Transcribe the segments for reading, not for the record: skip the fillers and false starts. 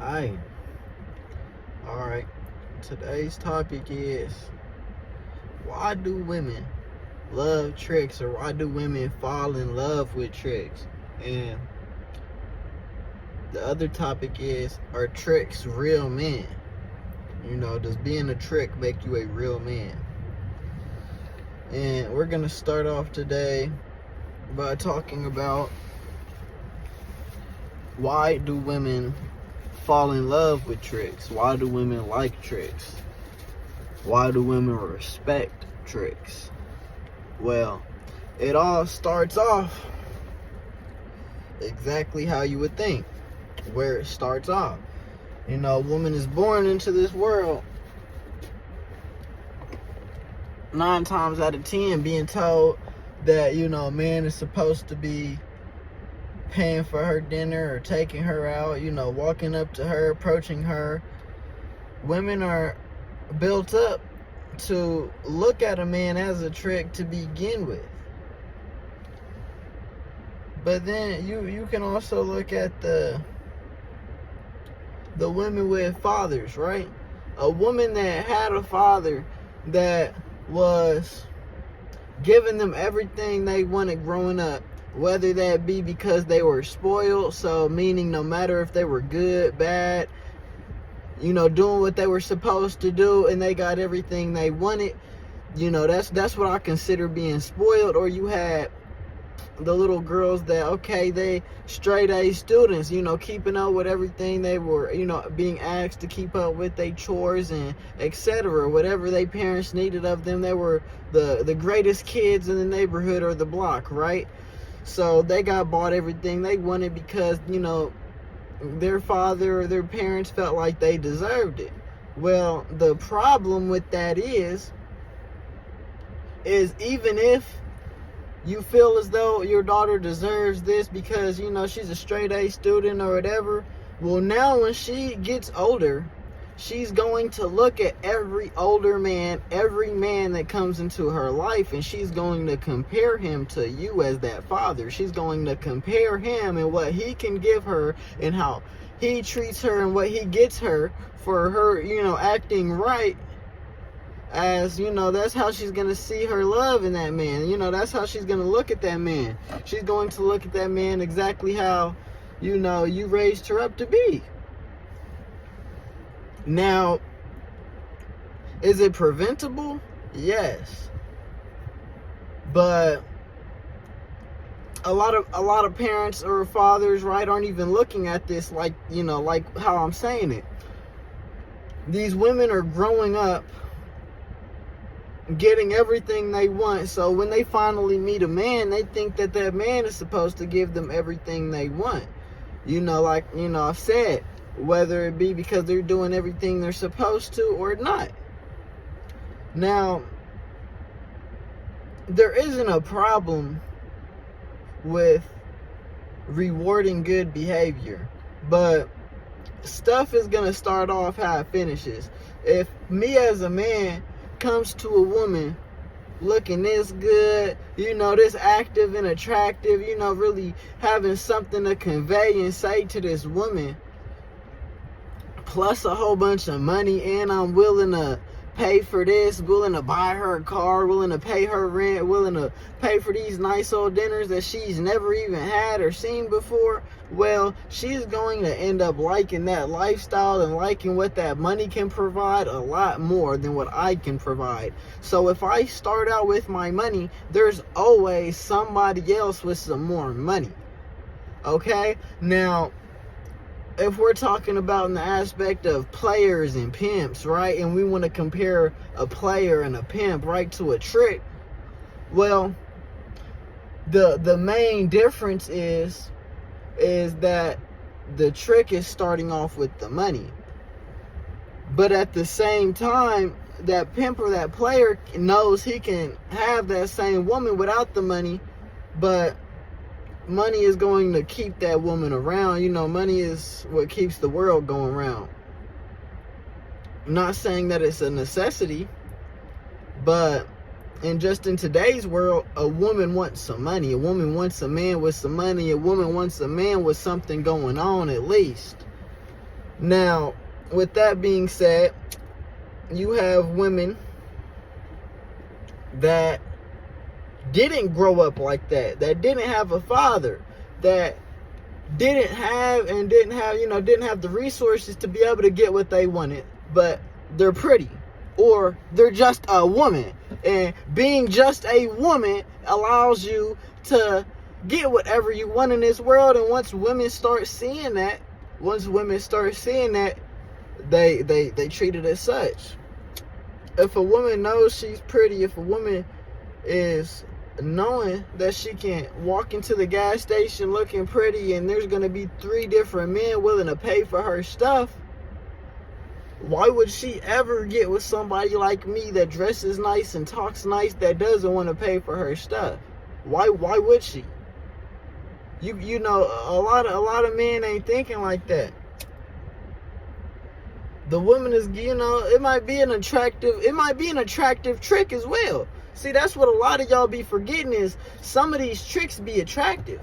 Alright. Alright. Today's topic is, why do women love tricks, or why do women fall in love with tricks? And the other topic is, are tricks real men? Does being a trick make you a real man? And we're gonna start off today by talking about, why do women fall in love with tricks? Why do women like tricks? Why do women respect tricks? Well, it all starts off exactly how you would think, where it starts off. A woman is born into this world 9 times out of 10 being told that, a man is supposed to be paying for her dinner or taking her out, walking up to her, approaching her. Women are built up to look at a man as a trick to begin with. But then you can also look at the women with fathers, right? A woman that had a father that was giving them everything they wanted growing up, whether that be because they were spoiled, so meaning no matter if they were good, bad, doing what they were supposed to do and they got everything they wanted, that's what I consider being spoiled. Or you had the little girls that, okay, they straight A students, keeping up with everything they were, being asked to keep up with their chores and etc. Whatever their parents needed of them, they were the greatest kids in the neighborhood or the block, right? So they got bought everything they wanted because, their father or their parents felt like they deserved it. Well, the problem with that is even if you feel as though your daughter deserves this because, she's a straight A student or whatever, well, now when she gets older, she's going to look at every older man, every man that comes into her life, and she's going to compare him to you as that father. She's going to compare him and what he can give her and how he treats her and what he gets her for her, acting right. As, that's how she's going to see her love in that man. That's how she's going to look at that man. She's going to look at that man exactly how, you raised her up to be. Now, is it preventable? Yes. But a lot of parents or fathers, right, aren't even looking at this like how I'm saying it. These women are growing up getting everything they want, so when they finally meet a man, they think that that man is supposed to give them everything they want. I've said, whether it be because they're doing everything they're supposed to or not. Now, there isn't a problem with rewarding good behavior, but stuff is going to start off how it finishes. If me as a man comes to a woman looking this good, this active and attractive, really having something to convey and say to this woman, plus a whole bunch of money, and I'm willing to pay for this, willing to buy her a car, willing to pay her rent, willing to pay for these nice old dinners that she's never even had or seen before, well, she's going to end up liking that lifestyle and liking what that money can provide a lot more than what I can provide. So if I start out with my money, there's always somebody else with some more money. Okay? Now, if we're talking about in the aspect of players and pimps, right, and we want to compare a player and a pimp, right, to a trick, well, the main difference is that the trick is starting off with the money. But at the same time, that pimp or that player knows he can have that same woman without the money, but money is going to keep that woman around. Money is what keeps the world going round. I'm not saying that it's a necessity, but in today's world, a woman wants some money. A woman wants a man with some money. A woman wants a man with something going on, at least. Now, with that being said, you have women that didn't grow up like that didn't have a father, that didn't have the resources to be able to get what they wanted, but they're pretty, or they're just a woman, and being just a woman allows you to get whatever you want in this world. And once women start seeing that, they treat it as such. If a woman knows she's pretty, if a woman is knowing that she can walk into the gas station looking pretty and there's going to be 3 different men willing to pay for her stuff, why would she ever get with somebody like me that dresses nice and talks nice, that doesn't want to pay for her stuff? Why would she? You know, a lot of men ain't thinking like that. The woman is, it might be an attractive trick as well. See, that's what a lot of y'all be forgetting, is some of these tricks be attractive.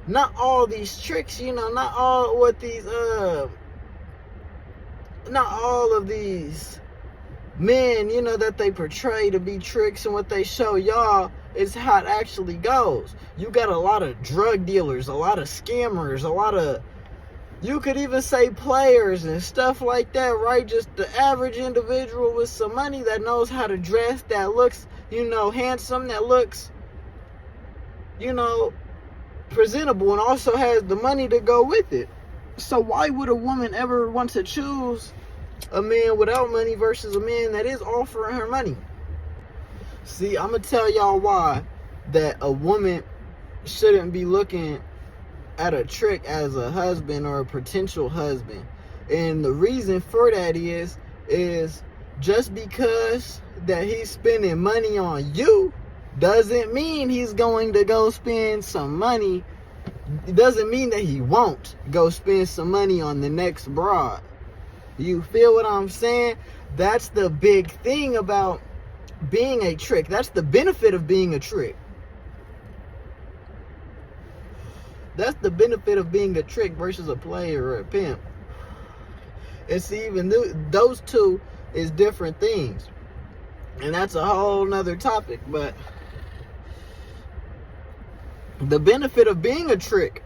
Not all these tricks, not all of these men, that they portray to be tricks, and what they show y'all is how it actually goes. You got a lot of drug dealers, a lot of scammers, you could even say players and stuff like that, right? Just the average individual with some money that knows how to dress, that looks, handsome, that looks, presentable, and also has the money to go with it. So why would a woman ever want to choose a man without money versus a man that is offering her money? See, I'm going to tell y'all why that a woman shouldn't be looking at a trick as a husband or a potential husband. And the reason for that is just because that he's spending money on you doesn't mean he's going to go spend some money. It doesn't mean that he won't go spend some money on the next broad. You feel what I'm saying? That's the big thing about being a trick. That's the benefit of being a trick. That's the benefit of being a trick versus a player or a pimp. And see, even those two is different things. And that's a whole nother topic. But the benefit of being a trick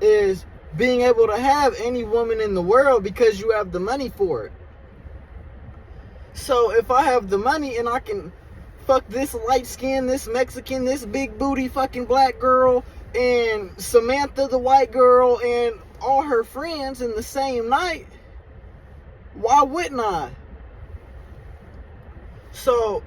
is being able to have any woman in the world because you have the money for it. So if I have the money and I can fuck this light skin, this Mexican, this big booty fucking black girl, and Samantha the white girl, and all her friends in the same night, why wouldn't I? So,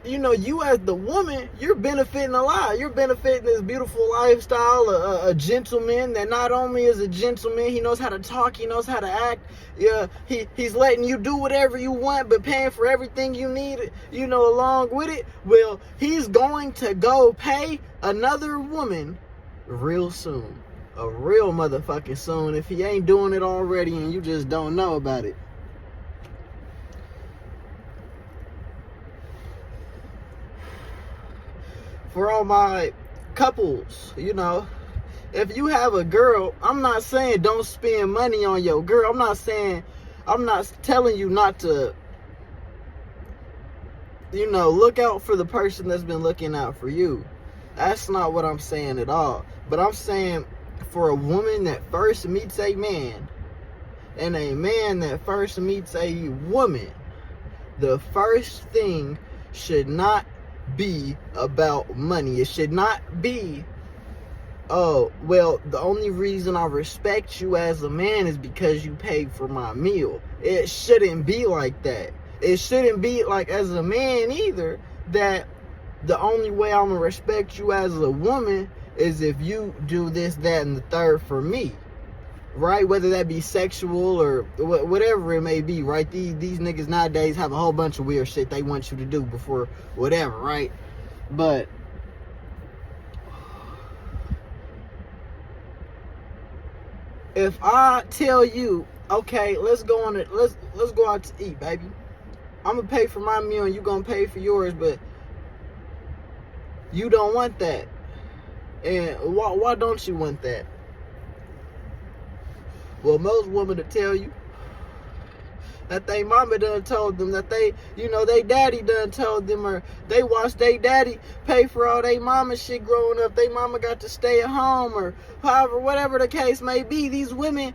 you as the woman, you're benefiting a lot. You're benefiting this beautiful lifestyle, a gentleman that not only is a gentleman, he knows how to talk, he knows how to act. Yeah, he's letting you do whatever you want, but paying for everything you need, along with it. Well, he's going to go pay another woman real soon. A real motherfucking soon, if he ain't doing it already and you just don't know about it. For all my couples, if you have a girl, I'm not saying don't spend money on your girl. I'm not telling you not to, look out for the person that's been looking out for you. That's not what I'm saying at all. But I'm saying for a woman that first meets a man and a man that first meets a woman, the first thing should not be about money. It should not be, oh, well, the only reason I respect you as a man is because you paid for my meal. It shouldn't be like that. It shouldn't be like, as a man either, that the only way I'm gonna respect you as a woman is if you do this, that, and the third for me, right? Whether that be sexual or whatever it may be, right? These niggas nowadays have a whole bunch of weird shit they want you to do before whatever, right? But if I tell you, okay, let's go out to eat, baby. I'm gonna pay for my meal and you gonna pay for yours, but you don't want that. And why don't you want that? Well, most women will tell you that they mama done told them, that they daddy done told them, or they watched they daddy pay for all they mama shit growing up. They mama got to stay at home, or however, whatever the case may be. These women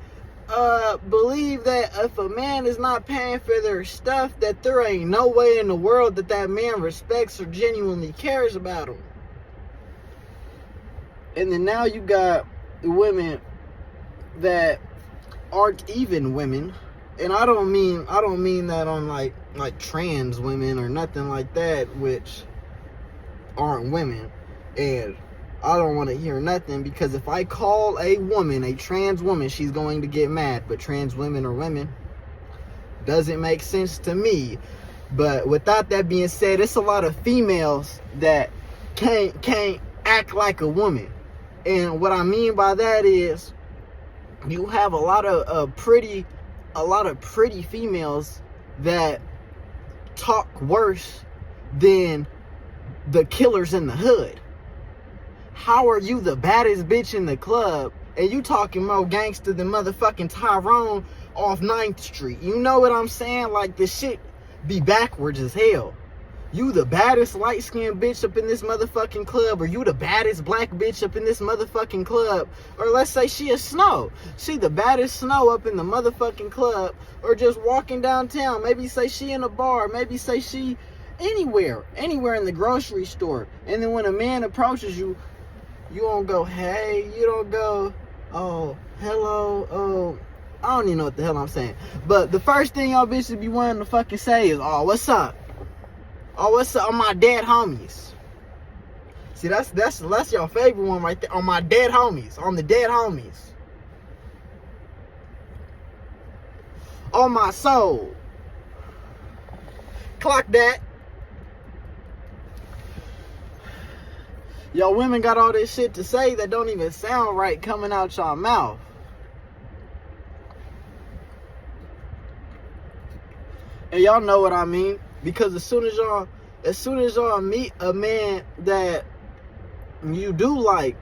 believe that if a man is not paying for their stuff, that there ain't no way in the world that that man respects or genuinely cares about them. And then now you got women that aren't even women. And I don't mean that on like trans women or nothing like that, which aren't women. And I don't want to hear nothing, because if I call a woman a trans woman, she's going to get mad. But trans women are women. Doesn't make sense to me. But without that being said, it's a lot of females that can't act like a woman. And what I mean by that is, you have a lot of pretty females that talk worse than the killers in the hood. How are you the baddest bitch in the club and you talking more gangster than motherfucking Tyrone off 9th Street? You know what I'm saying? Like, the shit be backwards as hell. You the baddest light-skinned bitch up in this motherfucking club, or you the baddest black bitch up in this motherfucking club, or let's say she is Snow. She the baddest Snow up in the motherfucking club, or just walking downtown. Maybe say she in a bar, maybe say she anywhere in the grocery store. And then when a man approaches you, you don't go, hey, you don't go, oh, hello, oh, I don't even know what the hell I'm saying. But the first thing y'all bitches be wanting to fucking say is, oh, what's up? Oh, what's up on my dead homies? See, that's your favorite one right there. On my dead homies. On the dead homies. On my soul. Clock that. Y'all women got all this shit to say that don't even sound right coming out y'all mouth. And y'all know what I mean. Because as soon as y'all meet a man that you do like,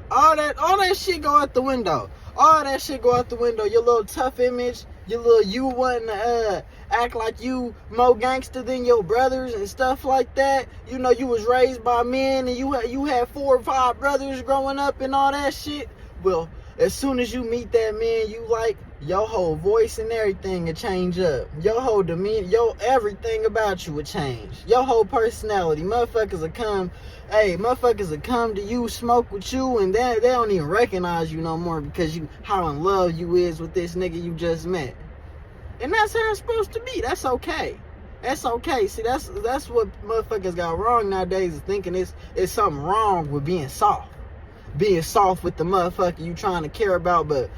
all that shit go out the window. All that shit go out the window. Your little tough image, your little you wanting to act like you more gangster than your brothers and stuff like that. You know, you was raised by men and you had 4 or 5 brothers growing up and all that shit. Well, as soon as you meet that man you like, your whole voice and everything will change up. Your whole demeanor, everything about you will change. Your whole personality. Motherfuckers will come to you, smoke with you, and they don't even recognize you no more because how in love you is with this nigga you just met. And that's how it's supposed to be. That's okay. That's okay. See, that's what motherfuckers got wrong nowadays, is thinking it's something wrong with being soft. Being soft with the motherfucker you trying to care about, but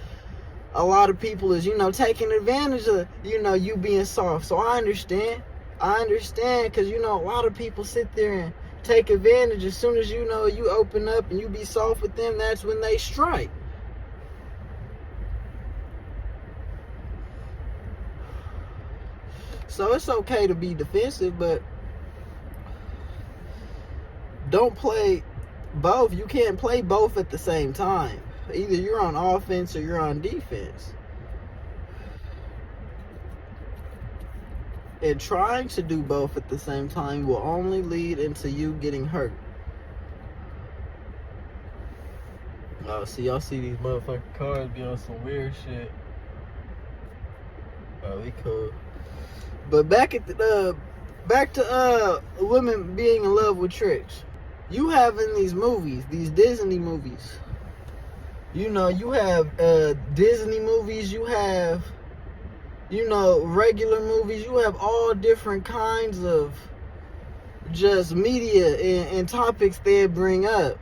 a lot of people is, taking advantage of, you being soft. So I understand, because, a lot of people sit there and take advantage. As soon as, you open up and you be soft with them, that's when they strike. So it's okay to be defensive, but don't play both. You can't play both at the same time. Either you're on offense or you're on defense. And trying to do both at the same time will only lead into you getting hurt. Oh, see, y'all see these motherfucking cars be on some weird shit. Oh, we cool. But back to women being in love with tricks. You have in these movies, these Disney movies, you have Disney movies, you have, regular movies, you have all different kinds of just media and topics they bring up.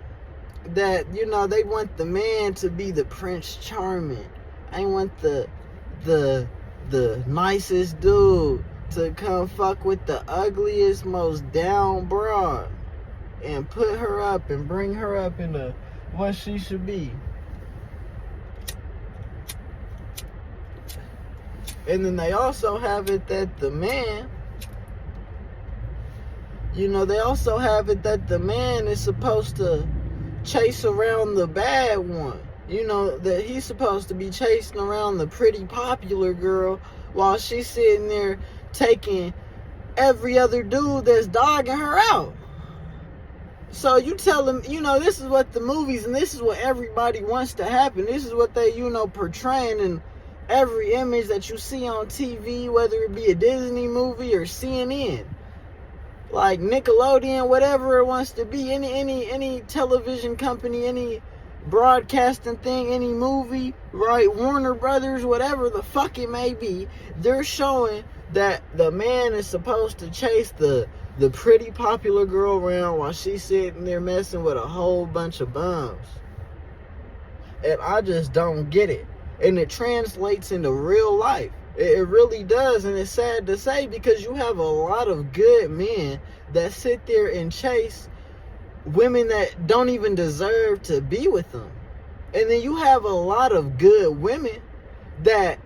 That, they want the man to be the Prince Charming. They want the nicest dude to come fuck with the ugliest, most down broad and put her up and bring her up into what she should be. And then they also have it that the man, they also have it that the man is supposed to chase around the bad one. You know, that he's supposed to be chasing around the pretty popular girl while she's sitting there taking every other dude that's dogging her out. So you tell them, you know, this is what the movies and this is what everybody wants to happen. This is what they, you know, portraying in every image that you see on TV, whether it be a Disney movie or CNN. Like Nickelodeon, whatever it wants to be, any television company, any broadcasting thing, any movie, right? Warner Brothers, whatever the fuck it may be, they're showing that the man is supposed to chase the pretty popular girl around while she's sitting there messing with a whole bunch of bums. And I just don't get it. And it translates into real life. It really does. And it's sad to say, because you have a lot of good men that sit there and chase women that don't even deserve to be with them. And then you have a lot of good women that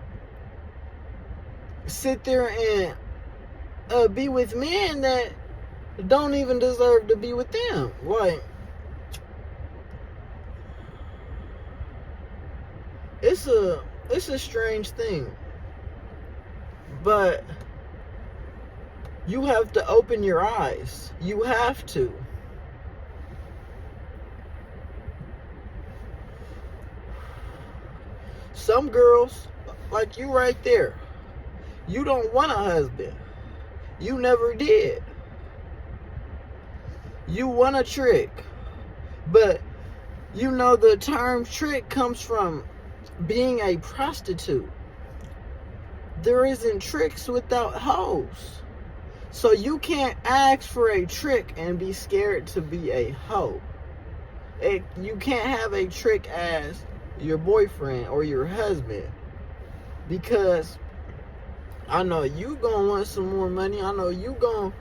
sit there and be with men that don't even deserve to be with them. Like, it's a strange thing. But you have to open your eyes. You have to. Some girls, like you right there, you don't want a husband. You never did. You want a trick. But you know the term trick comes from being a prostitute. There isn't tricks without hoes. So you can't ask for a trick and be scared to be a hoe. You can't have a trick as your boyfriend or your husband, because I know you gonna want some more money. I know you gonna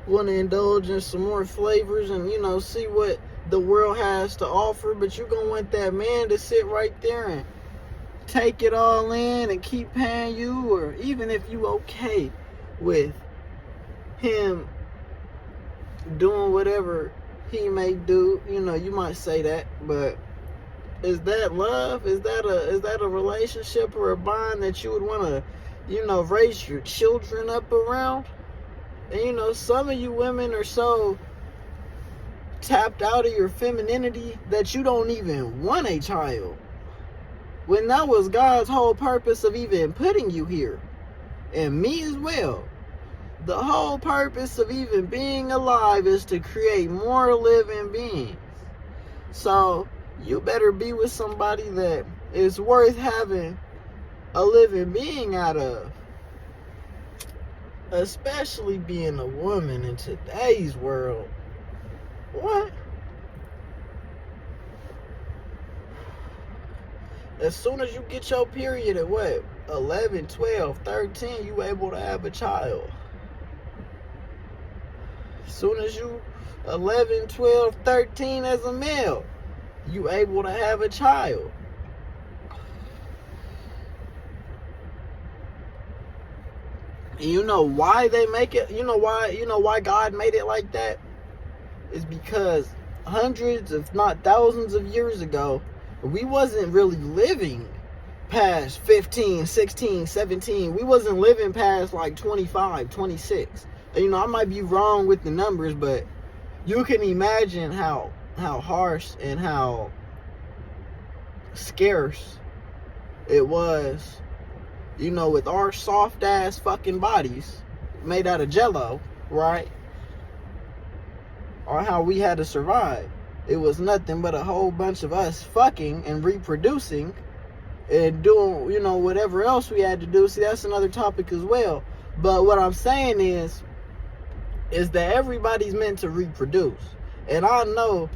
want to indulge in some more flavors and, you know, see what the world has to offer, but you gonna want that man to sit right there and take it all in and keep paying you. Or even if you okay with him doing whatever he may do, you know, you might say that, but is that love? Is that a relationship or a bond that you would want to, you know, raise your children up around? And, you know, some of you women are so tapped out of your femininity that you don't even want a child, when that was God's whole purpose of even putting you here, and me as well. The whole purpose of even being alive is to create more living beings. So you better be with somebody that is worth having a living being out of. Especially being a woman in today's world. What? As soon as you get your period at what? 11, 12, 13, you able to have a child. As soon as you 11, 12, 13 as a male, you able to have a child. And you know why they make it? You know why God made it like that? Is because hundreds, if not thousands of years ago, we wasn't really living past 15, 16, 17. We wasn't living past like 25, 26. And, you know, I might be wrong with the numbers, but you can imagine how harsh and how scarce it was, you know, with our soft ass fucking bodies made out of jello, right? Or how we had to survive. It was nothing but a whole bunch of us fucking and reproducing and doing, you know, whatever else we had to do. See, that's another topic as well. But what I'm saying is that everybody's meant to reproduce. And I know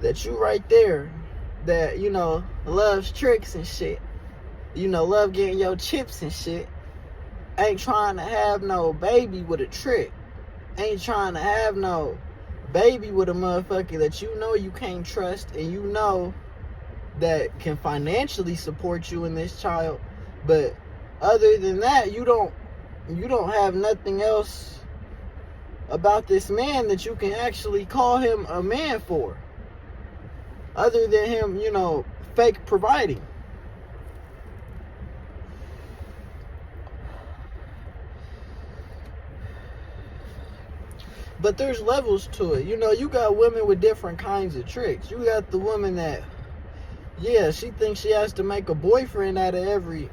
that you right there that, you know, loves tricks and shit, you know, love getting your chips and shit, ain't trying to have no baby with a trick. Ain't trying to have no baby with a motherfucker that you know you can't trust and you know that can financially support you and this child. But other than that, you don't have nothing else about this man that you can actually call him a man for, other than him, you know, fake providing. But there's levels to it. You know, you got women with different kinds of tricks. You got the woman that, yeah, she thinks she has to make a boyfriend out of every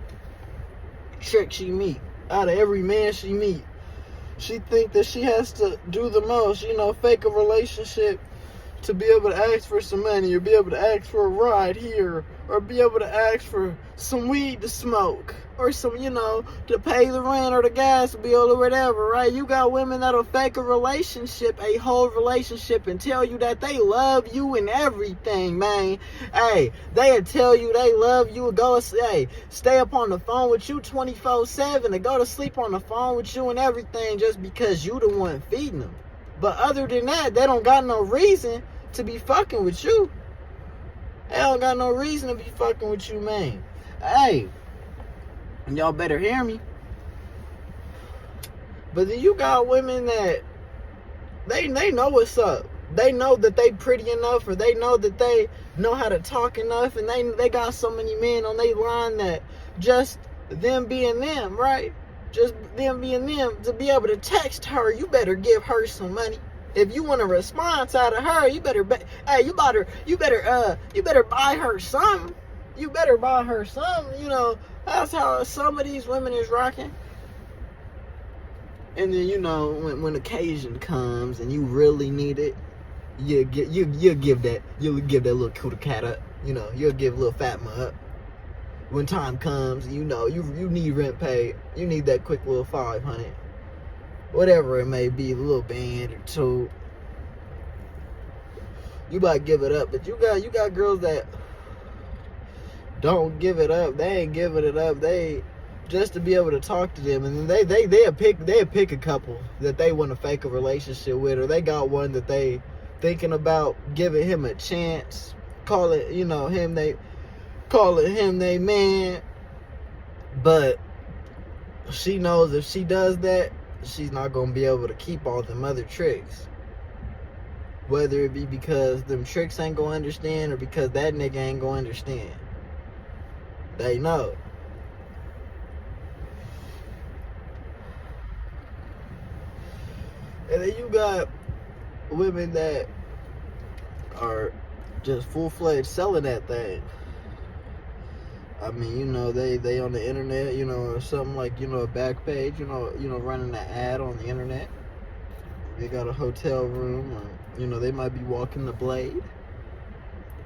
trick she meet, out of every man she meet. She think that she has to do the most, you know, fake a relationship to be able to ask for some money, or be able to ask for a ride here, or be able to ask for some weed to smoke, or some, you know, to pay the rent or the gas bill or whatever, right? You got women that'll fake a relationship, a whole relationship, and tell you that they love you and everything, man. Hey, they'll tell you they love you, go, hey, stay up on the phone with you 24/7, and go to sleep on the phone with you and everything, just because you the one feeding them. But other than that, they don't got no reason to be fucking with you. They don't got no reason to be fucking with you, man. Hey, and y'all better hear me. But then you got women that they know what's up. They know that they pretty enough, or they know that they know how to talk enough, and they got so many men on their line that just them being them, right? Just them being them, to be able to text her, you better give her some money. If you want a response out of her, you better you better buy her something. You better buy her something. You know, that's how some of these women is rocking. And then, you know, when occasion comes and you really need it, you'll give that little cooter cat up. You know, you'll give little Fatma up. When time comes, you know, you need rent paid, you need that quick little 500, whatever it may be, a little band or two, you about to give it up. But you got girls that don't give it up. They ain't giving it up. They just to be able to talk to them, and then they'll pick a couple that they want to fake a relationship with, or they got one that they thinking about giving him a chance, call it him they man. But she knows if she does that, she's not gonna be able to keep all them other tricks, whether it be because them tricks ain't gonna understand, or because that nigga ain't gonna understand. They know. And then you got women that are just full-fledged selling that thing. I mean, you know, they on the internet, you know, or something like, you know, a back page, you know, running an ad on the internet. They got a hotel room, or, you know, they might be walking the blade.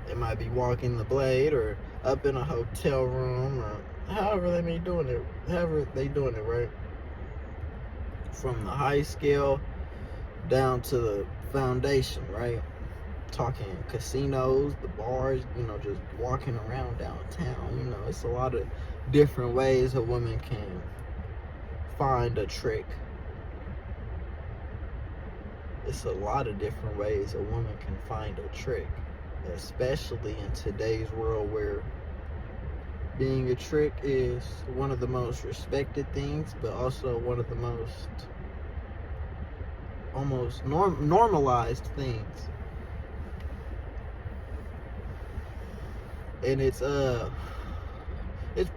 They might be walking the blade, or up in a hotel room, or however they doing it, right? From the high scale down to the foundation, right? Talking casinos, the bars, you know, just walking around downtown. You know, it's a lot of different ways a woman can find a trick. It's a lot of different ways a woman can find a trick, especially in today's world where being a trick is one of the most respected things, but also one of the most almost normalized things. And it's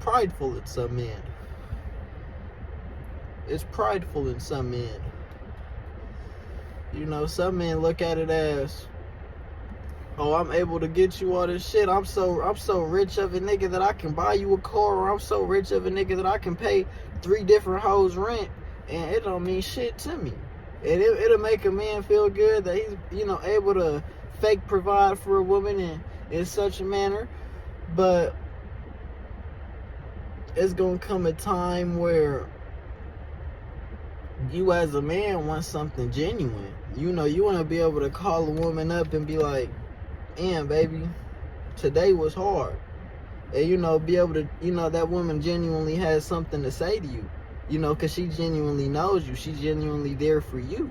prideful in some men. It's prideful in some men. You know, some men look at it as, oh, I'm able to get you all this shit. I'm so rich of a nigga that I can buy you a car, or I'm so rich of a nigga that I can pay 3 different hoes rent, and it don't mean shit to me. And it'll make a man feel good that he's, you know, able to fake provide for a woman in such a manner. But it's gonna come a time where you as a man want something genuine. You know, you want to be able to call a woman up and be like, "Damn, baby, today was hard." And, you know, be able to, you know, that woman genuinely has something to say to you. You know, because she genuinely knows you. She's genuinely there for you.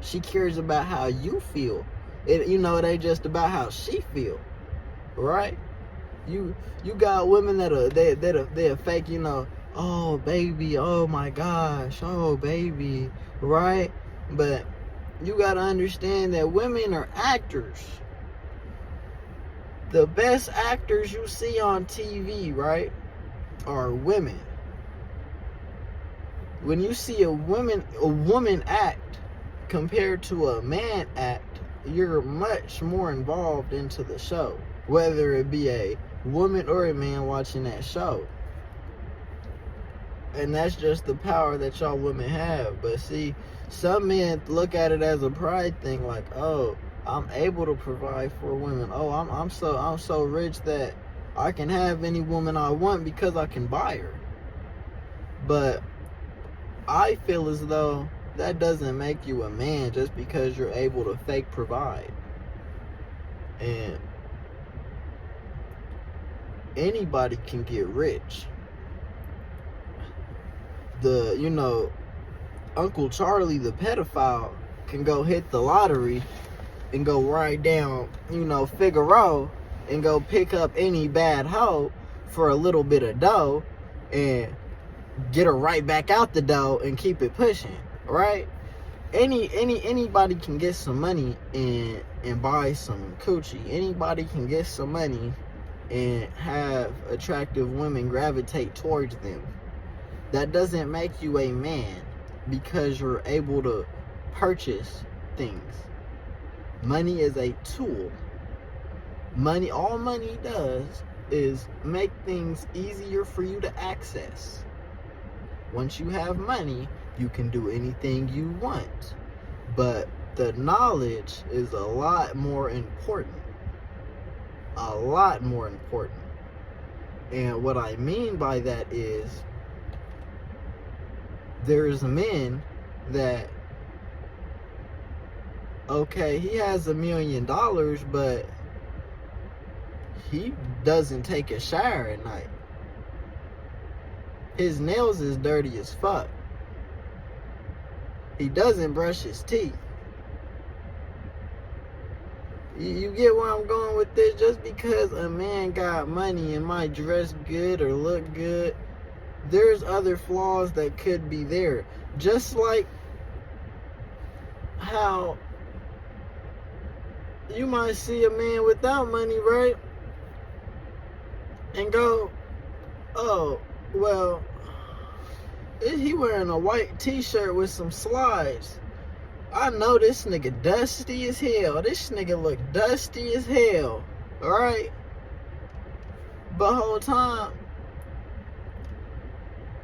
She cares about how you feel. You know, it ain't just about how she feel, right? You got women they're fake, you know, oh baby, oh my gosh, oh baby, right? But you gotta understand that women are actors. The best actors you see on TV, right, are women. When you see a woman act compared to a man act, you're much more involved into the show, whether it be a woman or a man watching that show. And that's just the power that y'all women have. But see, some men look at it as a pride thing, like, oh, I'm able to provide for women. Oh, I'm so rich that I can have any woman I want because I can buy her. But I feel as though that doesn't make you a man just because you're able to fake provide. And anybody can get rich. Uncle Charlie, the pedophile, can go hit the lottery and go right down, Figaro, and go pick up any bad hoe for a little bit of dough and get her right back out the dough and keep it pushing, right? Anybody can get some money and buy some coochie. Anybody can get some money and have attractive women gravitate towards them. That doesn't make you a man because you're able to purchase things. Money is a tool. All money does is make things easier for you to access. Once you have money, you can do anything you want. But the knowledge is a lot more important. A lot more important. And what I mean by that is, there's men that, okay, he has $1 million, but he doesn't take a shower at night. His nails is dirty as fuck. He doesn't brush his teeth. You get where I'm going with this? Just because a man got money and might dress good or look good, there's other flaws that could be there. Just like how you might see a man without money, right? And go, oh, well, he wearing a white t-shirt with some slides. I know this nigga dusty as hell. This nigga look dusty as hell. Alright? But whole time,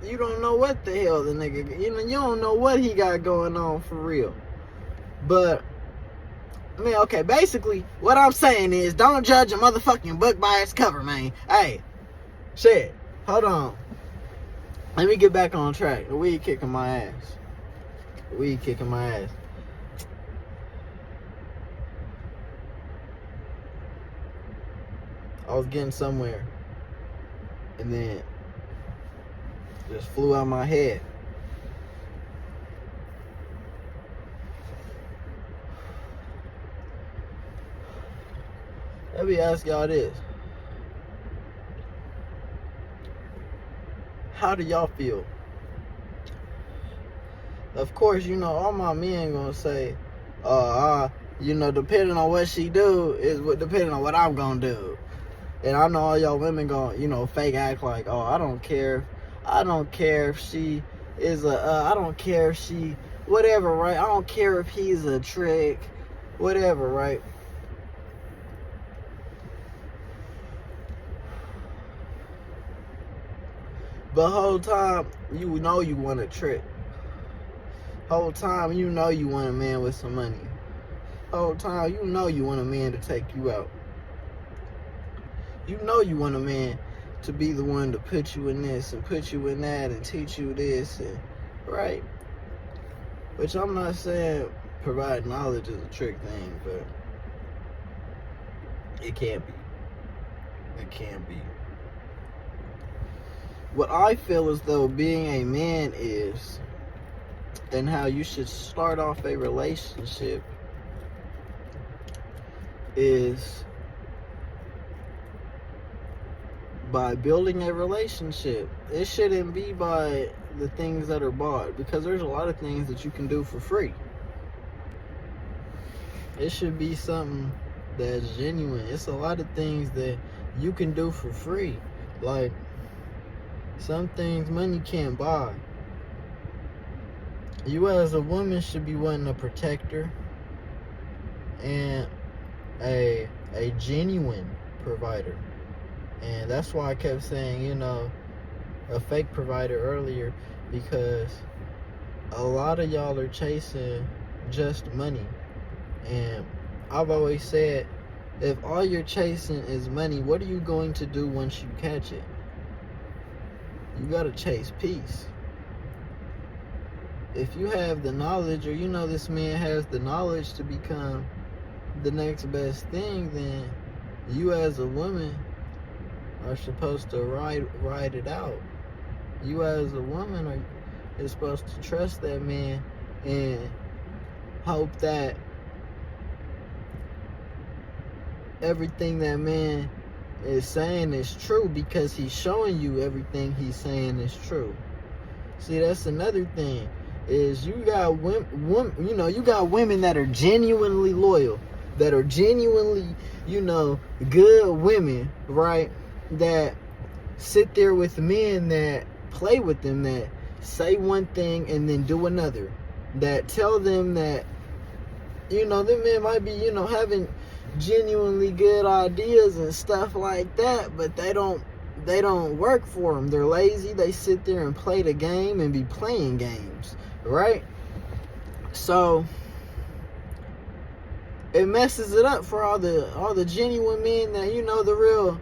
you don't know what the hell the nigga, you don't know what he got going on for real. But, okay, basically, what I'm saying is, don't judge a motherfucking book by its cover, man. Hey, shit, hold on. Let me get back on track. The weed kicking my ass. I was getting somewhere, and then just flew out my head. Let me ask y'all this. How do y'all feel? Of course, all my men gonna say, depending on what she do is depending on what I'm gonna do. And I know all y'all women gonna, fake act like, oh, I don't care if she is I don't care if she, whatever, right? I don't care if he's a trick, whatever, right? But whole time, you want a trick. Whole time, you want a man with some money. Whole time, you want a man to take you out. You want a man to be the one to put you in this and put you in that and teach you this, and right? Which I'm not saying provide knowledge is a trick thing, but it can be. It can be. What I feel as though being a man is, and how you should start off a relationship, is by building a relationship. It shouldn't be by the things that are bought, because there's a lot of things that you can do for free. It should be something that's genuine. It's a lot of things that you can do for free. Like, some things money can't buy. You as a woman should be wanting a protector and a genuine provider. And that's why I kept saying, a fake provider earlier, because a lot of y'all are chasing just money. And I've always said, if all you're chasing is money, what are you going to do once you catch it? You gotta chase peace. If you have the knowledge, or this man has the knowledge to become the next best thing, then you as a woman are supposed to ride it out. You as a woman is supposed to trust that man and hope that everything that man is saying is true, because he's showing you everything he's saying is true. See, that's another thing, is you got women that are genuinely loyal, that are genuinely, good women, right? That sit there with men that play with them, that say one thing and then do another, that tell them that, them men might be, having genuinely good ideas and stuff like that, but they don't work for them. They're lazy. They sit there and play the game and be playing games, right? So it messes it up for all the genuine men that, the real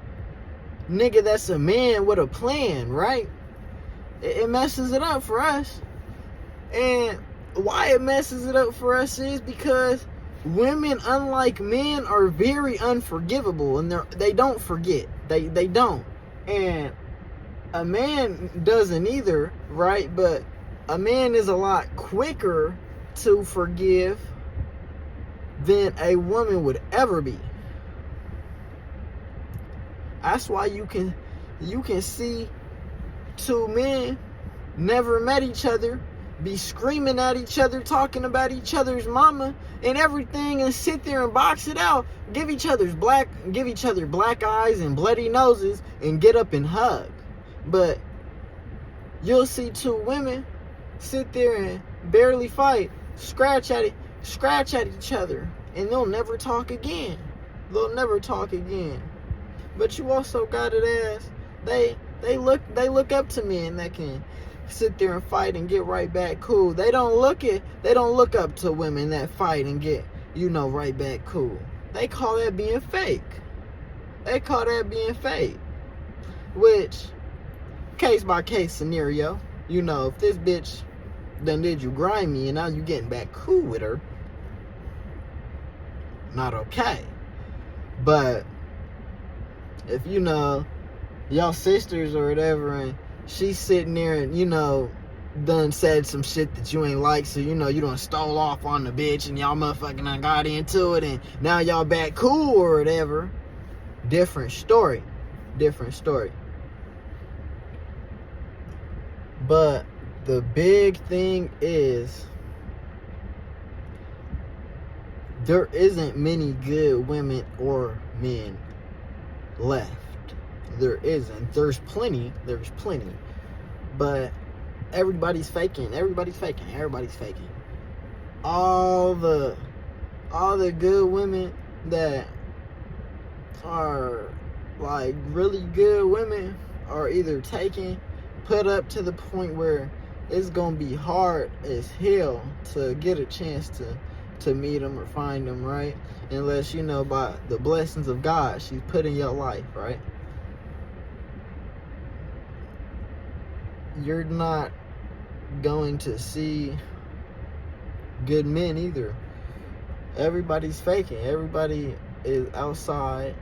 nigga that's a man with a plan, right? It messes it up for us. And why it messes it up for us is because women, unlike men, are very unforgivable, and they don't forget. They don't. And a man doesn't either, right? But a man is a lot quicker to forgive than a woman would ever be. That's why you can see two men never met each other, be screaming at each other, talking about each other's mama and everything, and sit there and box it out, give each other black eyes and bloody noses, and get up and hug. But you'll see two women sit there and barely fight, scratch at each other, and they'll never talk again. But you also got it as they look up to men that can sit there and fight and get right back cool. They don't look up to women that fight and get, right back cool. They call that being fake. Which, case by case scenario, if this bitch done did you grimy and now you getting back cool with her, not okay. But if y'all sisters or whatever, and she's sitting there and done said some shit that you ain't like, so you done stole off on the bitch and y'all motherfucking done got into it and now y'all back cool or whatever, different story. But the big thing is, there isn't many good women or men left. There isn't. There's plenty. But everybody's faking. All the good women that are like really good women are either taken, put up to the point where it's gonna be hard as hell to get a chance to meet them or find them, right? Unless, by the blessings of God, she's put in your life, right? You're not going to see good men either. Everybody's faking. Everybody is outside,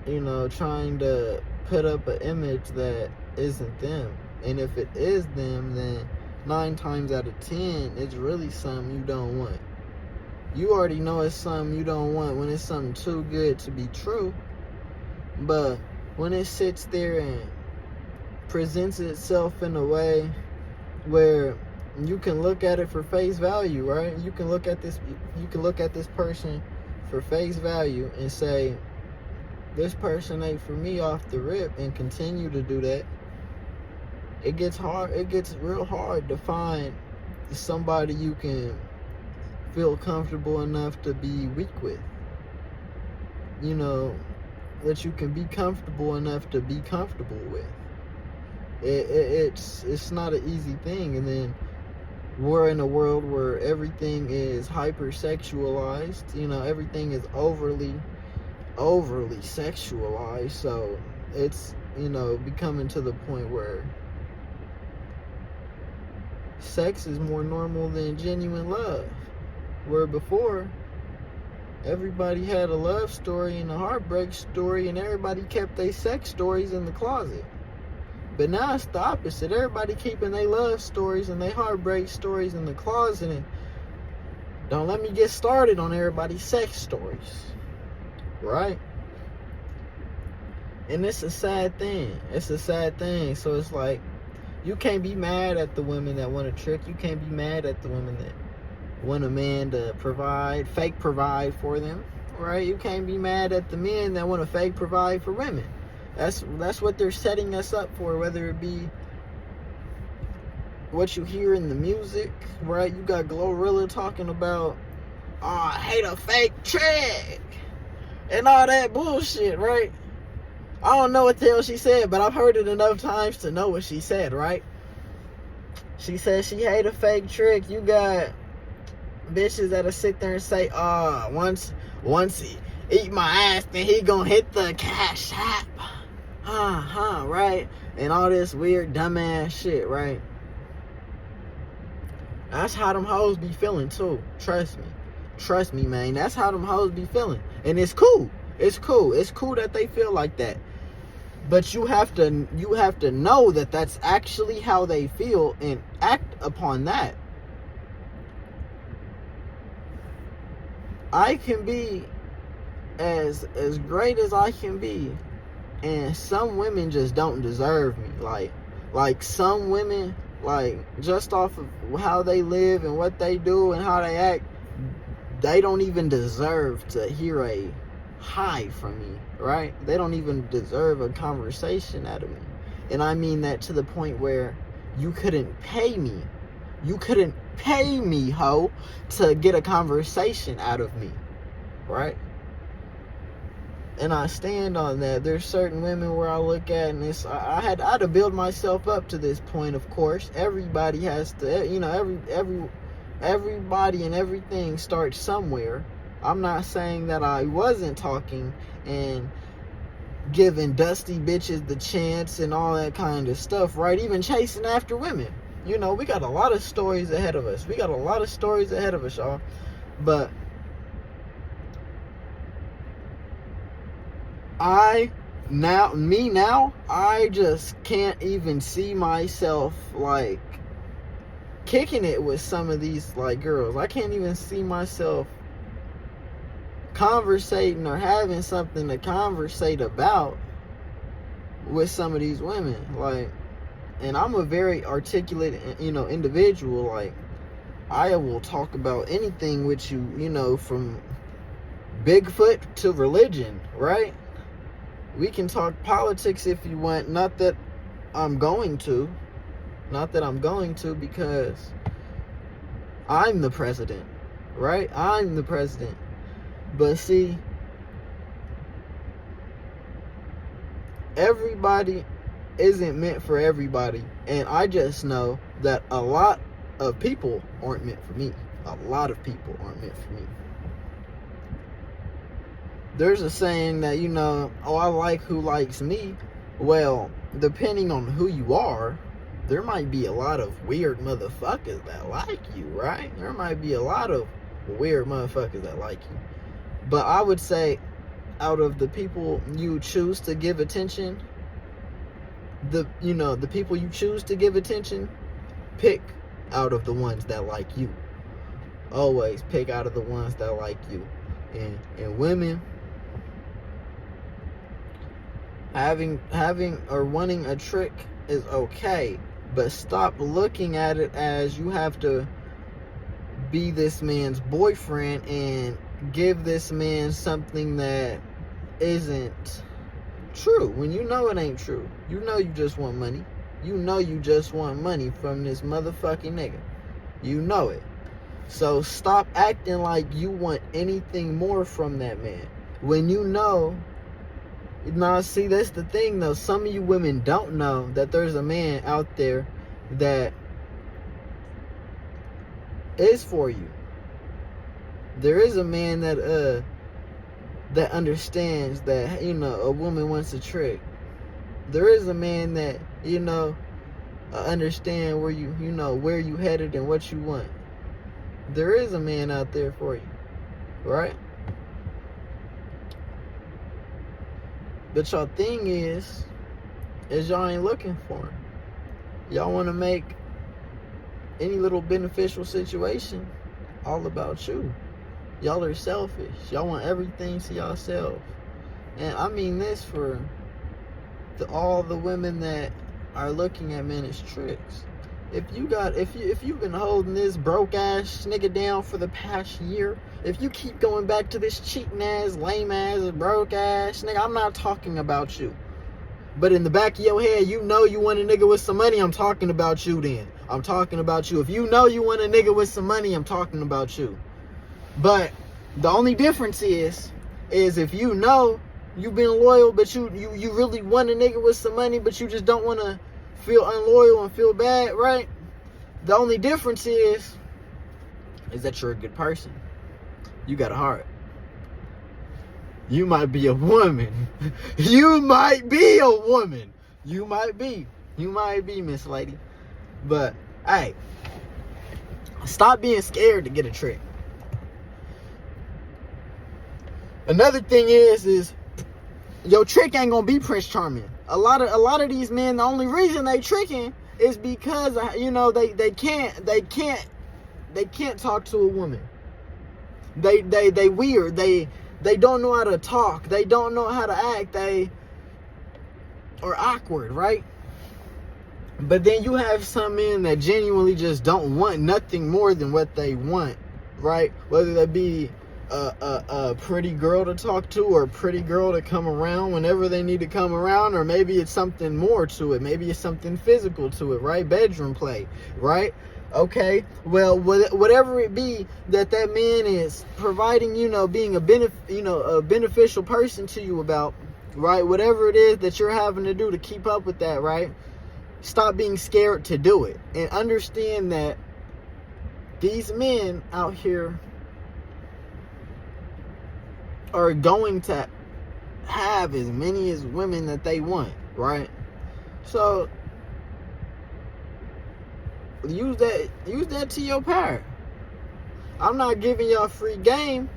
trying to put up an image that isn't them. And if it is them, then 9 times out of 10, it's really something you don't want. You already know it's something you don't want when it's something too good to be true. But when it sits there and presents itself in a way where you can look at it for face value, right? You can look at this person for face value and say, this person ain't for me off the rip, and continue to do that, it gets real hard to find somebody you can feel comfortable enough to be weak with. You know, that you can be comfortable enough to be comfortable with. It's not an easy thing. And then we're in a world where everything is hypersexualized. You know, everything is overly sexualized. So it's, you know, becoming to the point where sex is more normal than genuine love. Where before, everybody had a love story and a heartbreak story, and everybody kept their sex stories in the closet. But now it's the opposite. Everybody keeping their love stories and their heartbreak stories in the closet. And don't let me get started on everybody's sex stories. Right? And it's a sad thing. It's a sad thing. So it's like, you can't be mad at the women that want to trick. You can't be mad at the women that want a man to fake provide for them, right? You can't be mad at the men that want to fake provide for women. That's what they're setting us up for, whether it be what you hear in the music, right? You got Glorilla talking about, oh, I hate a fake trick, and all that bullshit, right? I don't know what the hell she said, but I've heard it enough times to know what she said, right? She said she hate a fake trick. You got bitches that'll sit there and say, once he eat my ass, then he gonna hit the cash app. Right? And all this weird dumbass shit, right? That's how them hoes be feeling too. Trust me, man. That's how them hoes be feeling. And it's cool. It's cool that they feel like that. But you have to know that that's actually how they feel and act upon that. I can be as great as I can be, and some women just don't deserve me. Like some women, like, just off of how they live and what they do and how they act, they don't even deserve to hear a hi from me, right? They don't even deserve a conversation out of me. And I mean that to the point where you couldn't pay me. You couldn't pay me, ho, to get a conversation out of me, right? And I stand on that. There's certain women where I look at, and it's, I had to build myself up to this point, of course. Everybody has to, you know, everybody and everything starts somewhere. I'm not saying that I wasn't talking and giving dusty bitches the chance and all that kind of stuff, right? Even chasing after women. You know, we got a lot of stories ahead of us. Y'all. But I just can't even see myself, like, kicking it with some of these, like, girls. I can't even see myself conversating or having something to conversate about with some of these women. Like, and I'm a very articulate, you know, individual. Like, I will talk about anything with you, you know, from Bigfoot to religion, right? We can talk politics if you want. Not that I'm going to, because I'm the president, right? I'm the president. But see, everybody isn't meant for everybody. And I just know that a lot of people aren't meant for me. A lot of people aren't meant for me. There's a saying that, you know, oh, I like who likes me. Well, depending on who you are, there might be a lot of weird motherfuckers that like you, right? There might be a lot of weird motherfuckers that like you. But I would say, out of the people you choose to give attention, the people you choose to give attention, pick out of the ones that like you. Always pick out of the ones that like you. And women, having or wanting a trick is okay, but stop looking at it as you have to be this man's boyfriend and give this man something that isn't true when you know it ain't true. You know you just want money. You know you just want money from this motherfucking nigga. You know it. So stop acting like you want anything more from that man. When you know, now see, that's the thing though. Some of you women don't know that there's a man out there that is for you. There is a man that understands that, you know, a woman wants a trick. There is a man that, you know, understand where you know where you headed and what you want. There is a man out there for you, right? But y'all thing is y'all ain't looking for him. Y'all want to make any little beneficial situation all about you. Y'all are selfish. Y'all want everything to yourself. And I mean this for all the women that are looking at men as tricks. If you've been holding this broke ass nigga down for the past year, if you keep going back to this cheating ass, lame ass, broke ass nigga, I'm not talking about you. But in the back of your head, you know you want a nigga with some money, I'm talking about you then. I'm talking about you. If you know you want a nigga with some money, I'm talking about you. But the only difference is if you know you've been loyal, but you really want a nigga with some money, but you just don't want to feel unloyal and feel bad, right? The only difference is that you're a good person. You got a heart. You might be a woman. You might be a woman. You might be, Miss Lady. But, hey, stop being scared to get a trick. Another thing is your trick ain't gonna be Prince Charming. A lot of these men, the only reason they tricking is because, you know, they can't talk to a woman. They weird. They don't know how to talk. They don't know how to act. They are awkward, right? But then you have some men that genuinely just don't want nothing more than what they want, right? Whether that be a pretty girl to talk to, or a pretty girl to come around whenever they need to come around, or maybe it's something more to it. Maybe it's something physical to it, right? Bedroom play, right? Okay, well, whatever it be that man is providing, you know, being a beneficial person to you about, right? Whatever it is that you're having to do to keep up with that, right? Stop being scared to do it, and understand that these men out here are going to have as many as women that they want, right? So use that to your power. I'm not giving y'all free game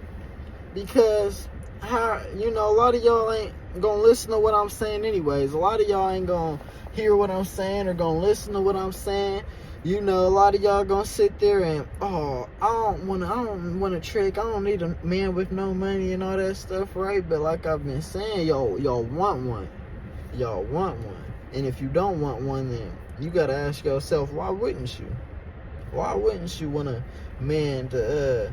because a lot of y'all ain't gonna listen to what I'm saying anyways. A lot of y'all ain't gonna hear what I'm saying or gonna listen to what I'm saying. You know, a lot of y'all gonna sit there and, I don't want a trick. I don't need a man with no money and all that stuff, right? But like I've been saying, y'all want one. Y'all want one. And if you don't want one, then you gotta ask yourself, why wouldn't you? Why wouldn't you want a man to,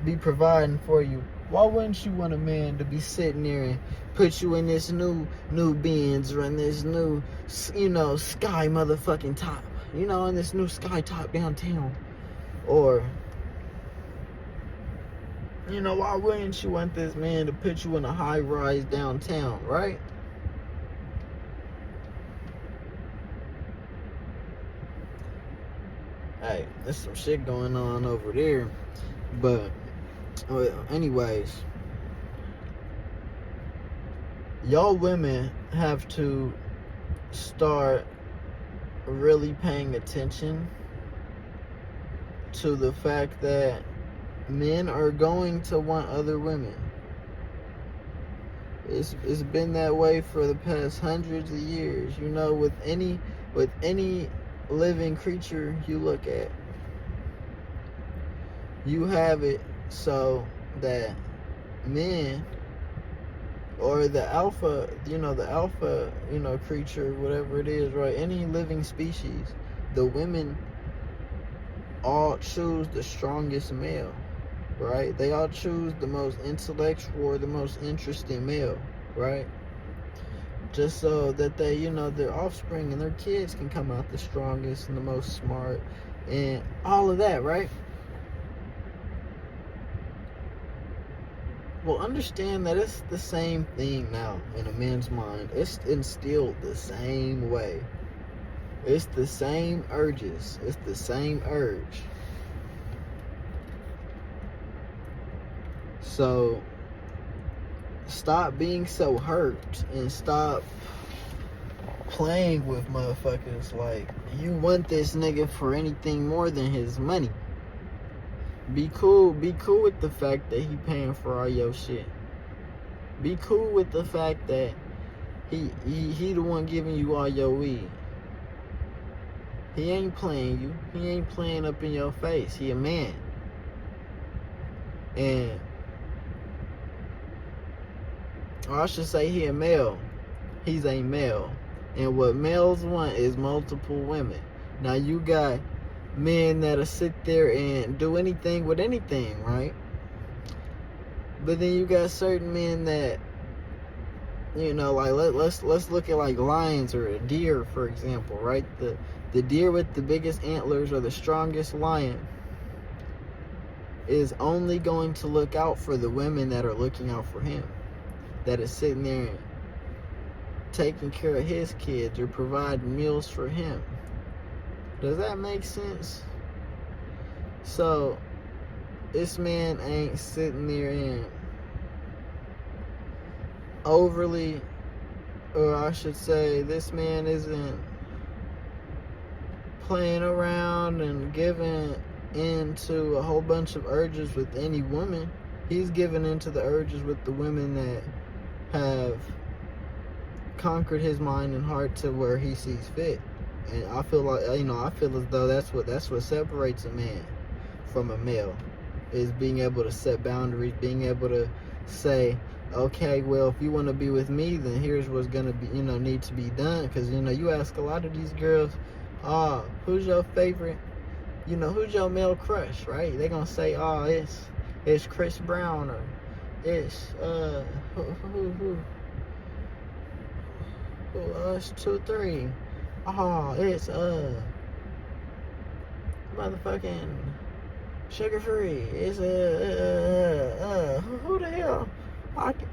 be providing for you? Why wouldn't you want a man to be sitting there and put you in this new Benz or in this new, sky motherfucking top, in this new sky top downtown? Or, why wouldn't you want this man to put you in a high rise downtown, right? Hey, there's some shit going on over there. But, anyways, y'all women have to start really paying attention to the fact that men are going to want other women. It's been that way for the past hundreds of years. With any living creature you look at, you have it so that men, or the alpha creature, whatever it is, right? Any living species, the women all choose the strongest male. right? They all choose the most intellectual or the most interesting male, right? Just so that they, their offspring and their kids can come out the strongest and the most smart and all of that, right? Well, understand that it's the same thing now in a man's mind. It's instilled the same way. It's the same urges. It's the same urge. So, stop being so hurt and stop playing with motherfuckers like you want this nigga for anything more than his money. Be cool with the fact that he paying for all your shit. Be cool with the fact that he the one giving you all your weed. He ain't playing you. He ain't playing up in your face. He a man. And or I should say he a male. He's a male. And what males want is multiple women. Now you got men that'll sit there and do anything with anything, right? But then you got certain men that, like let's look at like lions or a deer, for example, right? The deer with the biggest antlers or the strongest lion is only going to look out for the women that are looking out for him, that is sitting there and taking care of his kids or providing meals for him. Does that make sense? So, this man ain't sitting there and overly, or I should say, this man isn't playing around and giving into a whole bunch of urges with any woman. He's giving into the urges with the women that have conquered his mind and heart to where he sees fit. And I feel like, I feel as though that's what separates a man from a male, is being able to set boundaries, being able to say, okay, well, if you want to be with me, then here's what's going to be, need to be done. Because, you ask a lot of these girls, who's your favorite, who's your male crush, right? They're going to say, it's Chris Brown, or it's, it's 2-3. It's motherfucking Sugar Free. It's who the hell?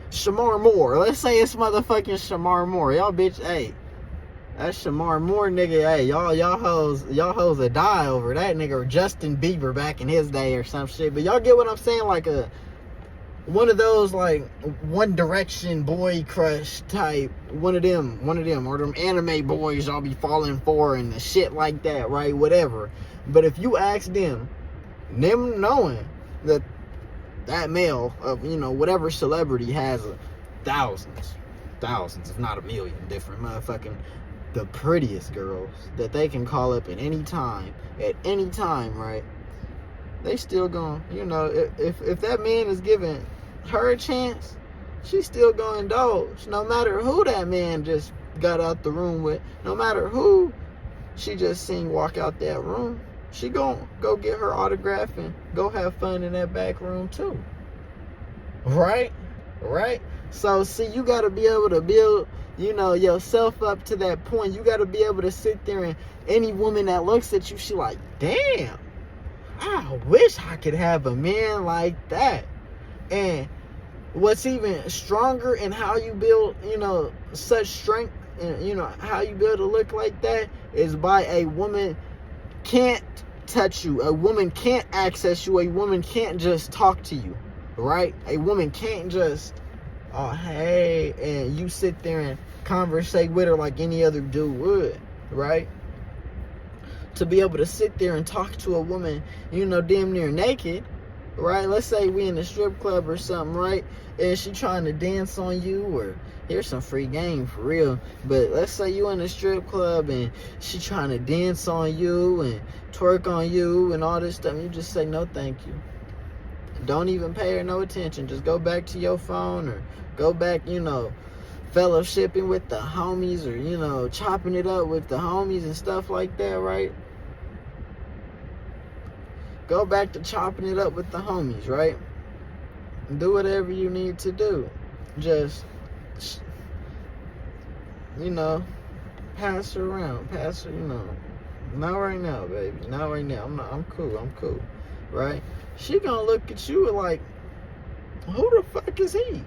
Shamar Moore. Let's say it's motherfucking Shamar Moore. Y'all bitch, hey, that's Shamar Moore, nigga. Hey, y'all hoes that die over that nigga, or Justin Bieber back in his day or some shit. But y'all get what I'm saying? Like one of those like One Direction boy crush type, one of them, or them anime boys y'all be falling for and the shit like that, right? Whatever. But if you ask them knowing that male of, whatever celebrity has thousands, if not a million different motherfucking, the prettiest girls that they can call up at any time, right? They still gonna, if that man is giving her a chance, she's still gonna indulge. No matter who that man just got out the room with, no matter who she just seen walk out that room, she gonna go get her autograph and go have fun in that back room too. Right? So, see, you gotta be able to build, yourself up to that point. You gotta be able to sit there and any woman that looks at you, she like, damn, I wish I could have a man like that. And what's even stronger in how you build, such strength, and, how you build a look like that is by a woman can't touch you. A woman can't access you. A woman can't just talk to you, right? A woman can't just, hey, and you sit there and conversate with her like any other dude would, right? To be able to sit there and talk to a woman, damn near naked, right? Let's say we in a strip club or something, right? And she trying to dance on you, or here's some free game for real. But let's say you in a strip club and she trying to dance on you and twerk on you and all this stuff. You just say, no, thank you. Don't even pay her no attention. Just go back to your phone, or go back, fellowshipping with the homies, or, chopping it up with the homies and stuff like that, right? Go back to chopping it up with the homies, right? Do whatever you need to do. Just, pass her around. Pass her, Not right now, baby. Not right now. I'm cool. Right? She gonna look at you like, who the fuck is he?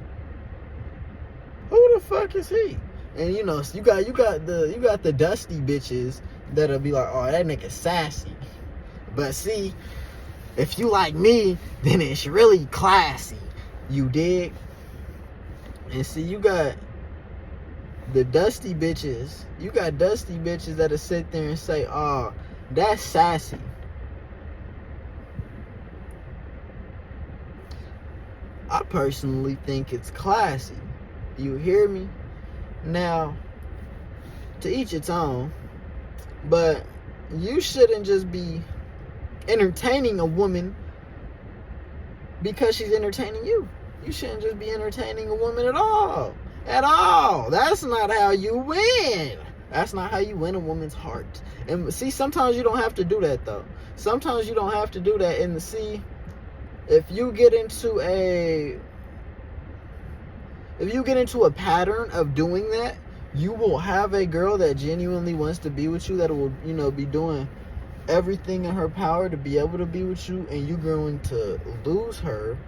Who the fuck is he? And you got the dusty bitches that'll be like, oh, that nigga sassy. But see, if you like me, then it's really classy. You dig? And see, you got the dusty bitches. You got dusty bitches that'll sit there and say, oh, that's sassy. I personally think it's classy. You hear me? Now, to each its own, but you shouldn't just be entertaining a woman because she's entertaining you. You shouldn't just be entertaining a woman at all. At all. That's not how you win. That's not how you win a woman's heart. And see, sometimes you don't have to do that, though. Sometimes you don't have to do that. And see, if you get into a pattern of doing that, you will have a girl that genuinely wants to be with you, that will, be doing everything in her power to be able to be with you, and you're going to lose her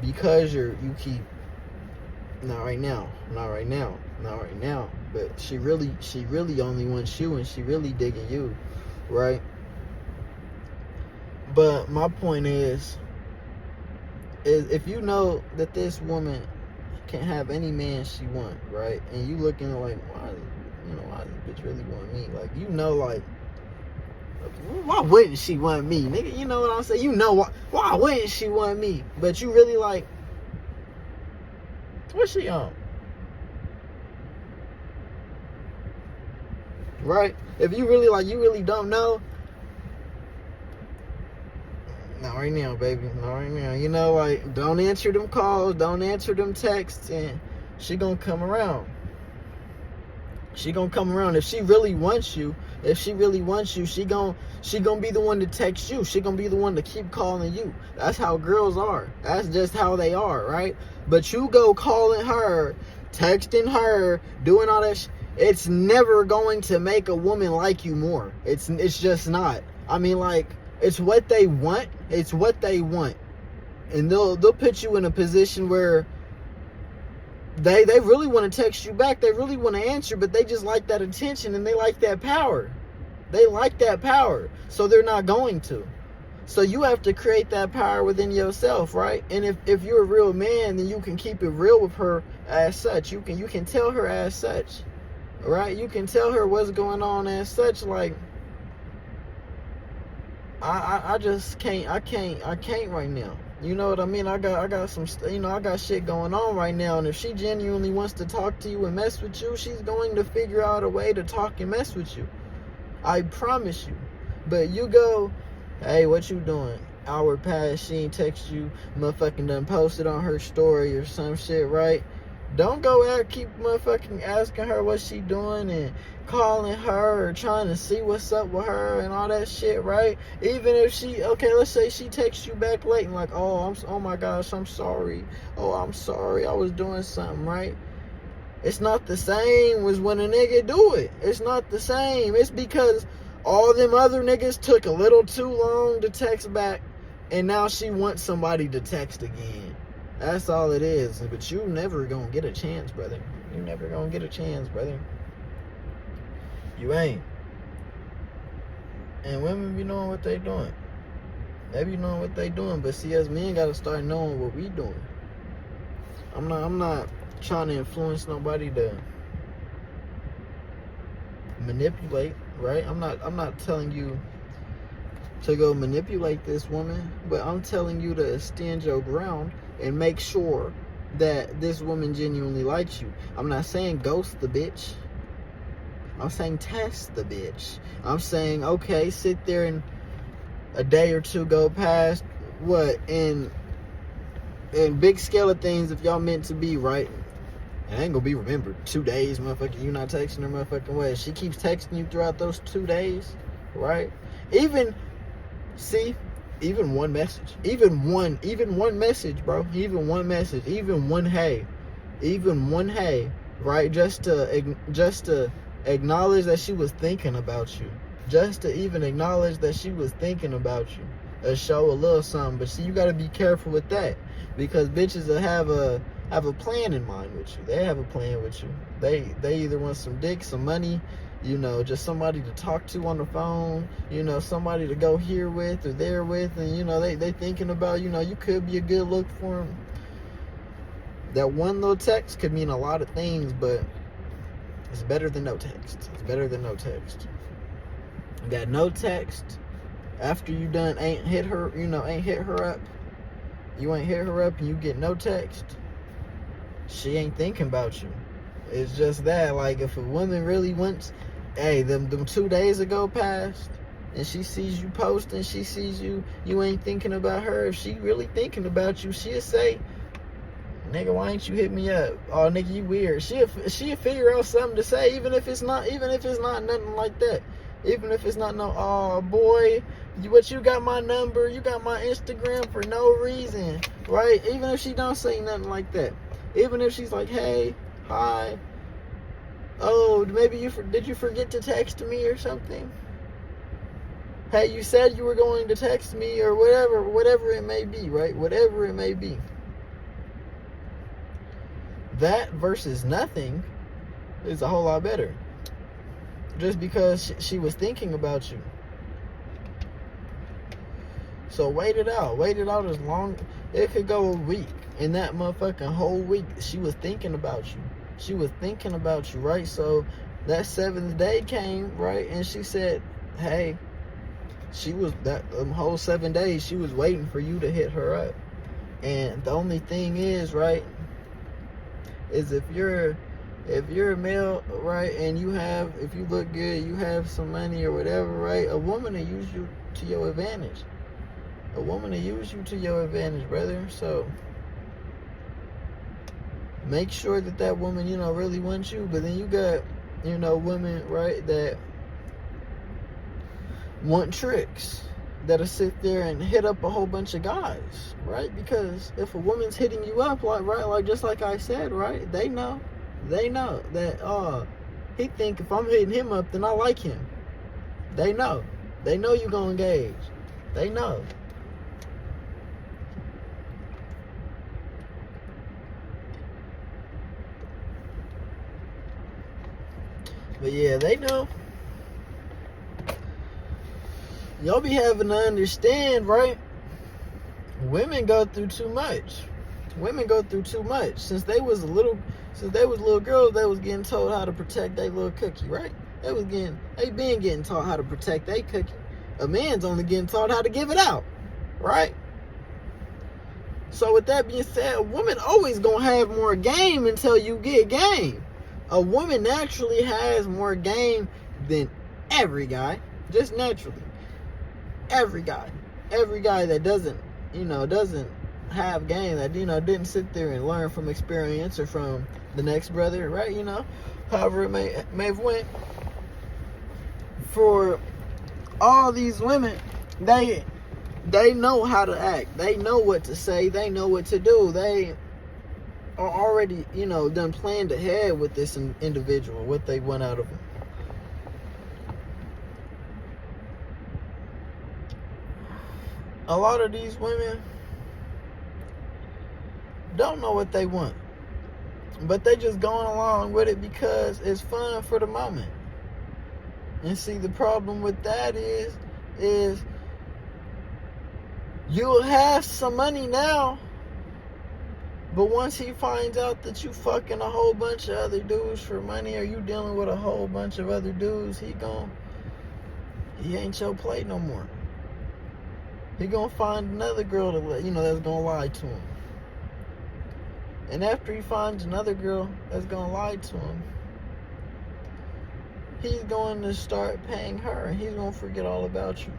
because you keep, not right now, but she really only wants you, and she really digging you, right? But my point is if you know that this woman can have any man she want, right? And you looking like, why does this bitch really want me? Like, like, why wouldn't she want me, nigga? You know what I'm saying? Why wouldn't she want me? But you really like, what's she on? Right? If you really like, you really don't know. Not right now, baby. Not right now. Like, don't answer them calls, don't answer them texts, and she gonna come around. She gonna come around. If she really wants you, she gonna be the one to text you. She gonna be the one to keep calling you. That's how girls are. That's just how they are, right? But you go calling her, texting her, doing all that it's never going to make a woman like you more. It's just not. I mean, like, it's what they want. It's what they want. And they'll put you in a position where they really want to text you back. They really want to answer, but they just like that attention and they like that power. They like that power. So they're not going to. So you have to create that power within yourself, right? And if you're a real man, then you can keep it real with her as such. You can tell her as such. Right? You can tell her what's going on as such. Like, I just can't. I can't right now. You know what I mean? I got some, I got shit going on right now. And if she genuinely wants to talk to you and mess with you, she's going to figure out a way to talk and mess with you. I promise you. But you go, hey, what you doing? Hour past, she ain't text you. Motherfucking done posted on her story or some shit, right? Don't go out, keep motherfucking asking her what she doing and calling her or trying to see what's up with her and all that shit, right? Even if let's say she texts you back late and like, oh my gosh, I'm sorry. Oh, I'm sorry, I was doing something, right? It's not the same as when a nigga do it. It's not the same. It's because all them other niggas took a little too long to text back, and now she wants somebody to text again. That's all it is. But you never gonna get a chance, brother. You never gonna get a chance, brother. You ain't. And women be knowing what they doing. They be knowing what they doing. But see, as men gotta start knowing what we doing. I'm not trying to influence nobody to manipulate, right? I'm not telling you to go manipulate this woman, but I'm telling you to stand your ground and make sure that this woman genuinely likes you. I'm not saying ghost the bitch. I'm saying test the bitch. I'm saying, okay, sit there and a day or two go past, what, in big scale of things, if y'all meant to be, right? It ain't gonna be remembered. 2 days, motherfucker, you not texting her motherfucking way. She keeps texting you throughout those 2 days, right? Even even one message, even one message, bro, even one message, even one hey, right? Just to acknowledge that she was thinking about you, just to even acknowledge that she was thinking about you, show a little something. But see, you got to be careful with that, because bitches will have a plan in mind with you. They have a plan with you. They either want some dick, some money, just somebody to talk to on the phone, somebody to go here with or there with, and they thinking about, you could be a good look for them. That one little text could mean a lot of things, but it's better than no text. It's better than no text. That no text after you done ain't hit her up. You ain't hit her up and you get no text. She ain't thinking about you. It's just that, like, if a woman really wants, hey, them 2 days ago passed, and she sees you posting, she sees you ain't thinking about her. If she really thinking about you, she'll say, nigga, why ain't you hit me up? Oh, nigga, you weird. She'll figure out something to say, even if it's not nothing like that. Even if it's not no, oh boy, you got my number, you got my Instagram for no reason, right? Even if she don't say nothing like that. Even if she's like, hey, hi, oh, maybe did you forget to text me or something? Hey, you said you were going to text me, or whatever it may be, right? Whatever it may be. That versus nothing is a whole lot better. Just because she was thinking about you. So wait it out as long. It could go a week. In that motherfucking whole week, she was thinking about you. Right? So that 7th day came, right? And she said, hey, she was that whole 7 days, she was waiting for you to hit her up. And the only thing is, right, is if you're a male, right, and if you look good, you have some money or whatever, right, a woman will use you to your advantage. Brother. So make sure that woman, really wants you. But then you got, women, right, that want tricks, that'll sit there and hit up a whole bunch of guys, right? Because if a woman's hitting you up, like just like I said, right, they know that, he think if I'm hitting him up, then I like him. They know you gonna engage. They know. But yeah, they know. Y'all be having to understand, right? Women go through too much. Since they was little girls, they was getting told how to protect their little cookie, right? They been getting taught how to protect their cookie. A man's only getting taught how to give it out, right? So with that being said, a woman always gonna have more game until you get game. A woman naturally has more game than every guy, just naturally. Every guy that doesn't have game, that didn't sit there and learn from experience or from the next brother, right? However it may have went. For all these women, they know how to act. They know what to say. They know what to do. They are already done planned ahead with this individual, what they want out of them. A lot of these women don't know what they want, but they just going along with it because it's fun for the moment. And see, the problem with that is you'll have some money now, but once he finds out that you fucking a whole bunch of other dudes for money, or you dealing with a whole bunch of other dudes, he ain't your play no more. He gonna find another girl that's gonna lie to him. And after he finds another girl that's gonna lie to him, he's going to start paying her, and he's gonna forget all about you.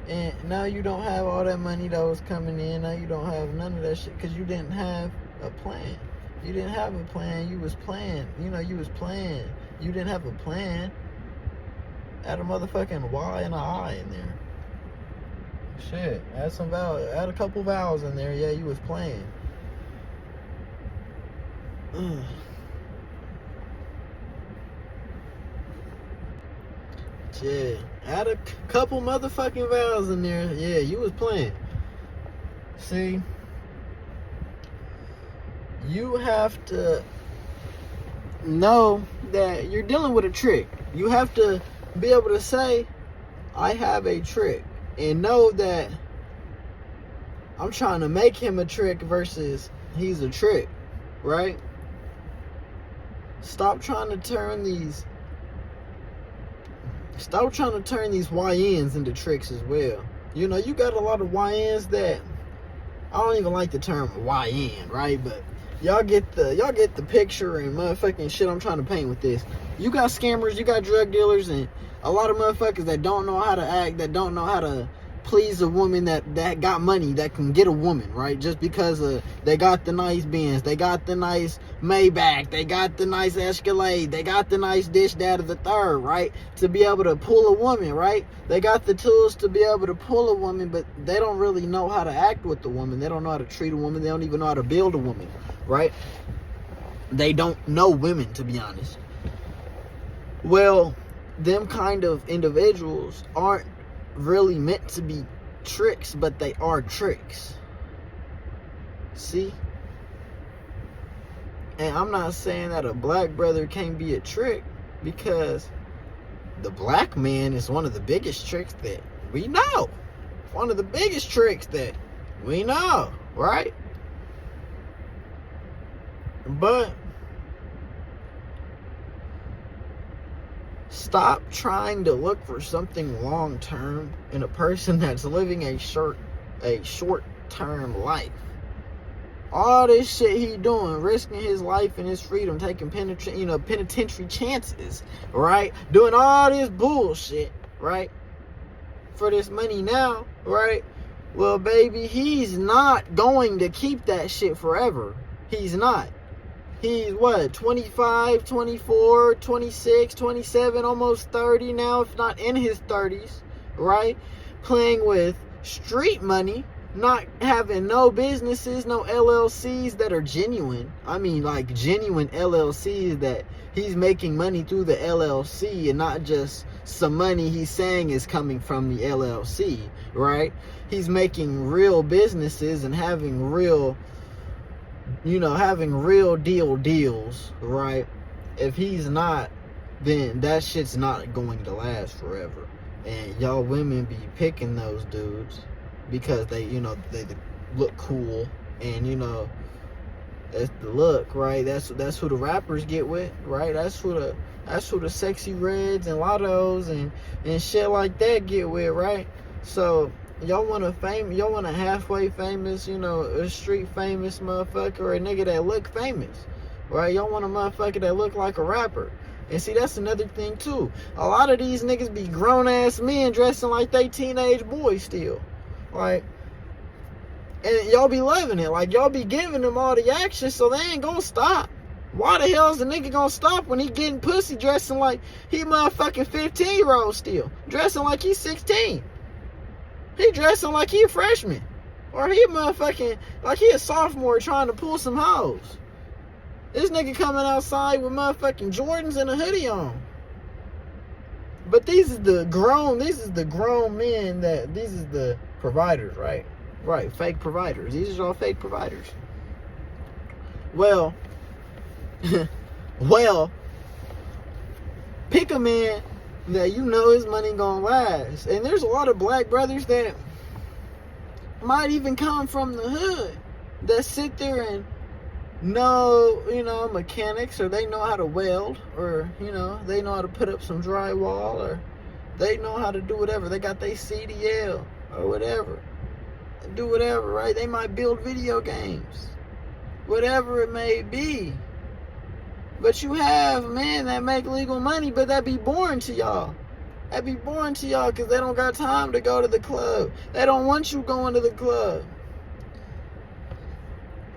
And now you don't have all that money that was coming in. Now you don't have none of that shit because you didn't have a plan. You didn't have a plan. You was playing. You was playing. You didn't have a plan. Add a motherfucking Y and an I in there. Shit, add a couple vowels in there. Yeah, you was playing. Yeah, add a couple motherfucking vowels in there. Yeah, you was playing. See, you have to know that you're dealing with a trick. You have to be able to say, I have a trick, and know that I'm trying to make him a trick versus he's a trick, right? Stop trying to turn these YNs into tricks as well. You know, you got a lot of YNs that, I don't even like the term YN, right? But y'all get the picture and motherfucking shit I'm trying to paint with this. You got scammers, you got drug dealers, and a lot of motherfuckers that don't know how to act, that don't know how to please a woman that got money, that can get a woman, right? Just because they got the nice Benz, they got the nice Maybach, they got the nice Escalade, they got the nice dish, that of the third, right? To be able to pull a woman, right? They got the tools to be able to pull a woman, but they don't really know how to act with the woman. They don't know how to treat a woman. They don't even know how to build a woman, right? They don't know women, to be honest. Well, them kind of individuals aren't really meant to be tricks, but they are tricks. See? And I'm not saying that a black brother can't be a trick, because the black man is one of the biggest tricks that we know. One of the biggest tricks that we know, right? But stop trying to look for something long term in a person that's living a short term life. All this shit he doing, risking his life and his freedom, taking penitentiary chances, right? Doing all this bullshit, right? For this money now, right? Well, baby, he's not going to keep that shit forever. He's not. He's what, 25, 24, 26, 27, almost 30 now, if not in his 30s, right? Playing with street money, not having no businesses, no LLCs that are genuine. I mean, like genuine LLCs that he's making money through the LLC and not just some money he's saying is coming from the LLC, right? He's making real businesses and having real deals, right? If he's not, then that shit's not going to last forever. And y'all women be picking those dudes because they look cool, and that's the look, right? That's who the rappers get with, right? That's who the sexy reds and lottos and shit like that get with, right? So y'all want a halfway famous, a street famous motherfucker, or a nigga that look famous, right? Y'all want a motherfucker that look like a rapper. And see, that's another thing too. A lot of these niggas be grown ass men dressing like they teenage boys still, like, and y'all be loving it. Like, y'all be giving them all the action, so they ain't gonna stop. Why the hell is the nigga gonna stop when he getting pussy dressing like he motherfucking 15-year-old still, dressing like he's 16? He dressing like he a freshman, or he motherfucking like he a sophomore trying to pull some hoes. This nigga coming outside with motherfucking Jordans and a hoodie on. But these is the grown men these is the providers, right? Right, fake providers. These are all fake providers. Well, pick a man that his money gonna last. And there's a lot of black brothers that might even come from the hood that sit there and know, mechanics, or they know how to weld, or, they know how to put up some drywall, or they know how to do whatever. They got their CDL or whatever. Do whatever, right? They might build video games, whatever it may be. But you have men that make legal money, but that be boring to y'all. That be boring to y'all because they don't got time to go to the club. They don't want you going to the club.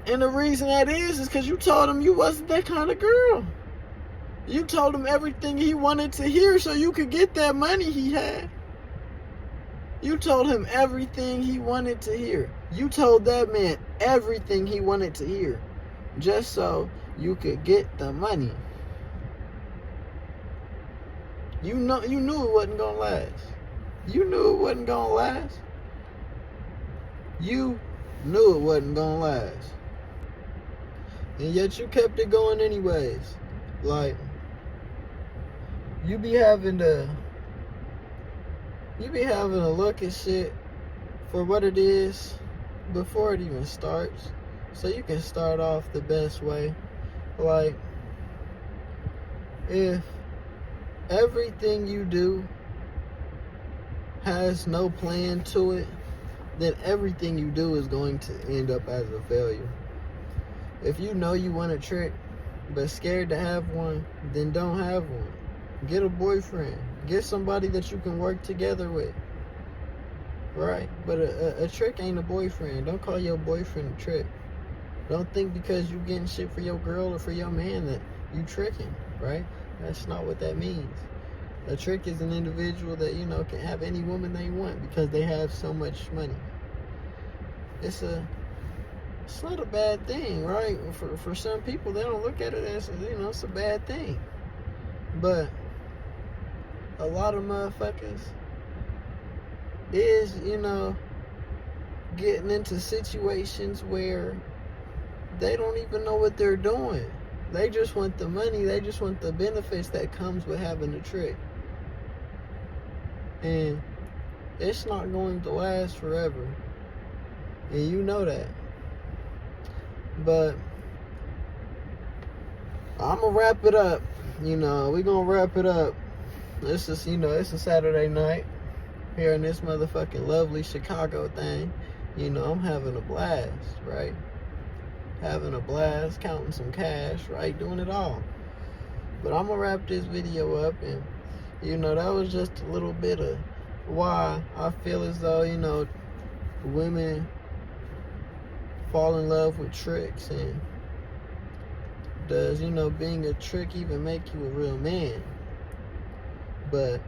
And the reason that is because you told him you wasn't that kind of girl. You told him everything he wanted to hear so you could get that money he had. You told him everything he wanted to hear. You told that man everything he wanted to hear, just so you could get the money. You knew it wasn't gonna last. You knew it wasn't gonna last. You knew it wasn't gonna last. And yet you kept it going anyways. Like, you be having to look at shit for what it is before it even starts, so you can start off the best way. Like, if everything you do has no plan to it, then everything you do is going to end up as a failure. If you know you want a trick but scared to have one, then don't have one. Get a boyfriend. Get somebody that you can work together with. Right? But a trick ain't a boyfriend. Don't call your boyfriend a trick. Don't think because you getting shit for your girl or for your man that you tricking, right? That's not what that means. A trick is an individual that, can have any woman they want because they have so much money. It's not a bad thing, right? For some people, they don't look at it as, it's a bad thing. But a lot of motherfuckers is, getting into situations where they don't even know what they're doing. They just want the money. They just want the benefits that comes with having a trick. And it's not going to last forever. And you know that. But I'm going to wrap it up. We're going to wrap it up. It's just, it's a Saturday night here in this motherfucking lovely Chicago thing. I'm having a blast, right? Having a blast, counting some cash, right? Doing it all. But I'm going to wrap this video up. And, that was just a little bit of why I feel as though, women fall in love with tricks. And does, being a trick even make you a real man? But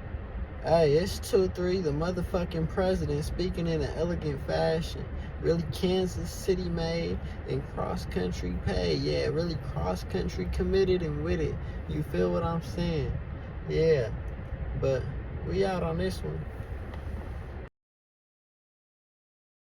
hey, it's 2-3, the motherfucking president, speaking in an elegant fashion. Really Kansas City made and cross-country paid. Yeah, really cross-country committed and with it. You feel what I'm saying? Yeah. But we out on this one.